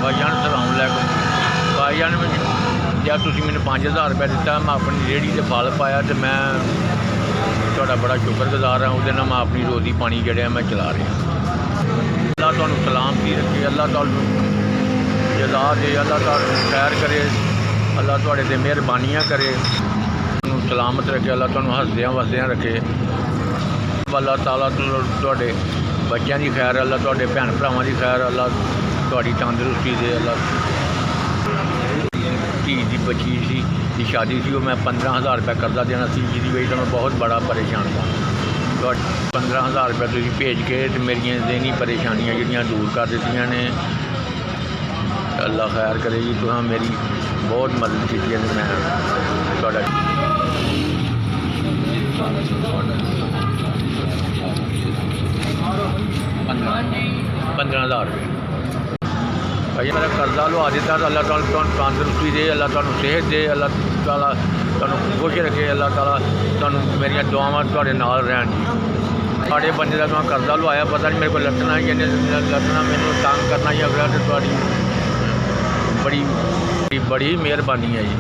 भाईजान सलामुअलैकुम। भाईजान जब तुसीं मैनूं 5000 रुपया दिता, मैं अपनी रेहड़ी ते फल पाया तो मैं तुहाडा बड़ा शुक्रगुजार हाँ। उहदे नाल मैं अपनी रोज़ी पानी जिहड़ा मैं चला रहा। अल्लाह तुहानूं सलामती रखे, अल्लाह तुहानूं जज़ा दे, अल्लाह तुहानूं खैर करे, अल्लाह तुहाडे ते मेहरबानियां करे, तुहानूं सलामत रखे, अल्लाह तुहानूं हसदियां वसदियां रखे। अल्लाह ताला तुहाडे बच्चों की खैर, अल्लाह तुहाडे भैन भरावां की खैर, अल्लाह तुहाडी तंदुरुस्ती दे। अल्लाह धी की बच्ची सी की शादी सी, मैं 15000 रुपया करजा देना सी, जिसकी वजह से मैं बहुत बड़ा परेशान था। 15000 रुपया तुसीं भेज के मेरिया ज़हनी परेशानियां जिहड़ियां दूर कर दित्तियां ने। अल्लाह खैर करे जी, तुसीं मेरी बहुत मदद की है। मैं तुहाडा 15,000 रुपये भाई मेरा कर्जा लुआ दिता। तो अल्लाह ताला तुहानूं तंदुरुस्ती दे, अल्लाह तुहानूं सेहत दे, अल्लाह ताला तुहानूं खुश रखे, अल्लाह ताला तुहानूं मेरियां दुआवां तुहाडे नाल रहन जी। साढ़े बंदे का तुहां कर्जा लुआया, पता नहीं मेरे को लट्टना ही लट्टना मैनूं तंग करना ही अगला। तो तुहाडी बड़ी बड़ी मेहरबानी है जी।